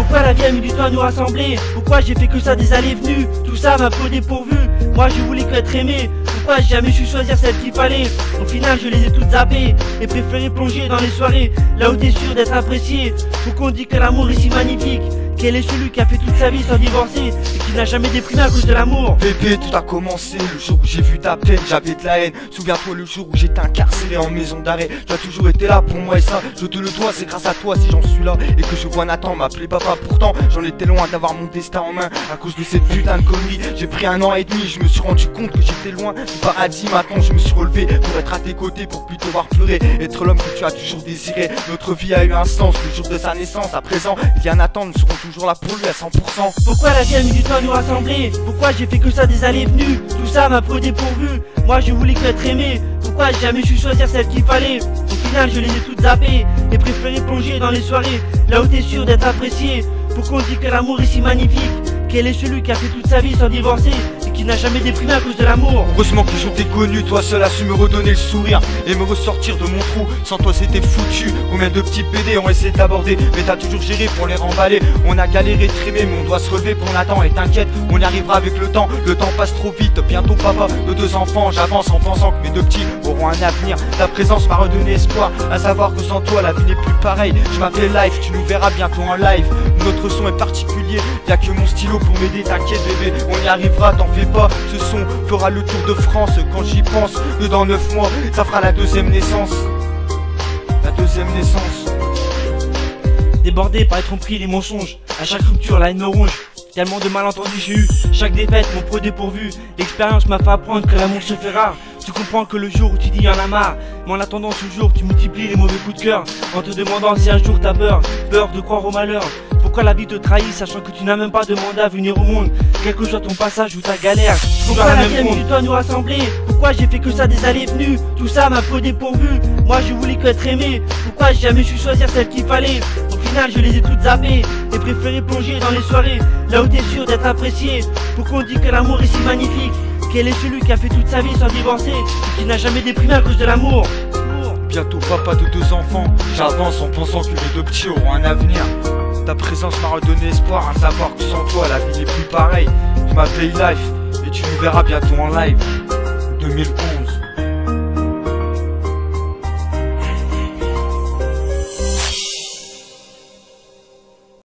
Pourquoi la vie a mis du temps à nous rassembler? Pourquoi j'ai fait que ça des allées-venues? Tout ça m'a peu dépourvu. Moi je voulais que être aimé. Pourquoi j'ai jamais su choisir celle qu'il fallait? Au final je les ai toutes zappées et préféré plonger dans les soirées là où t'es sûr d'être apprécié. Pourquoi on dit que l'amour est si magnifique? Quel est celui qui a fait toute sa vie sans divorcer et qui n'a jamais déprimé à cause de l'amour? Bébé, tout a commencé le jour où j'ai vu ta peine, j'avais de la haine. Souviens-toi le jour où j'étais incarcéré en maison d'arrêt. Tu as toujours été là pour moi et ça, je te le dois, c'est grâce à toi si j'en suis là. Et que je vois Nathan m'appeler papa, pourtant j'en étais loin d'avoir mon destin en main. À cause de cette putain de connerie, j'ai pris 1 an et demi, je me suis rendu compte que j'étais loin du paradis. Maintenant je me suis relevé pour être à tes côtés, pour plus te voir pleurer. Être l'homme que tu as toujours désiré. Notre vie a eu un sens le jour de sa naissance. À présent, il y a Nathan, nous serons toujours là pour lui à 100%. Pourquoi la vie a mis du temps à nous rassembler? Pourquoi j'ai fait que ça des allées-venues? Tout ça m'a peu dépourvu. Moi je voulais que être aimé. Pourquoi j'ai jamais su choisir celle qu'il fallait? Au final je les ai toutes zappées et préféré plonger dans les soirées là où t'es sûr d'être apprécié. Pourquoi on dit que l'amour est si magnifique? Quel est celui qui a fait toute sa vie sans divorcer et qui n'a jamais déprimé à cause de l'amour? Heureusement que je t'ai connu, toi seul a su me redonner le sourire et me ressortir de mon trou. Sans toi c'était foutu. Combien de petits PD ont essayé d'aborder, mais t'as toujours géré pour les remballer. On a galéré trimé, mais on doit se relever pour Nathan. Et t'inquiète, on y arrivera avec le temps. Le temps passe trop vite, bientôt papa de 2 enfants. J'avance en pensant que mes 2 petits auront un avenir. Ta présence m'a redonné espoir, à savoir que sans toi la vie n'est plus pareille. Je m'appelle Life, tu nous verras bientôt en live. Notre son est particulier, y'a que mon stylo pour m'aider, t'inquiète bébé, on y arrivera, t'en fais pas. Ce son fera le tour de France quand j'y pense. Que dans 9 mois, ça fera la 2e naissance. La 2e naissance. Débordé par les tromperies, les mensonges. À chaque rupture, la haine me ronge. Tellement de malentendus j'ai eu. Chaque défaite mon peu dépourvu. L'expérience m'a fait apprendre que l'amour se fait rare. Tu comprends que le jour où tu dis y'en a marre, mais en attendant ce jour tu multiplies les mauvais coups de cœur. En te demandant si un jour t'as peur de croire au malheur. Pourquoi la vie te trahit sachant que tu n'as même pas demandé à venir au monde? Quel que soit ton passage ou ta galère, pourquoi la vie a mis du temps à nous rassembler? Pourquoi j'ai fait que ça des allées-venues? Tout ça m'a peu dépourvu. Moi je voulais que être aimé. Pourquoi j'ai jamais su choisir celle qu'il fallait? Au final je les ai toutes zappées et préféré plonger dans les soirées là où t'es sûr d'être apprécié. Pourquoi on dit que l'amour est si magnifique? Quel est celui qui a fait toute sa vie sans divorcer et qui n'a jamais déprimé à cause de l'amour? Bientôt papa de 2 enfants. J'avance en pensant que les 2 petits auront un avenir. Ta présence m'a redonné espoir, à savoir que sans toi la vie n'est plus pareille. Je m'appelle Life et tu nous verras bientôt en live 2011.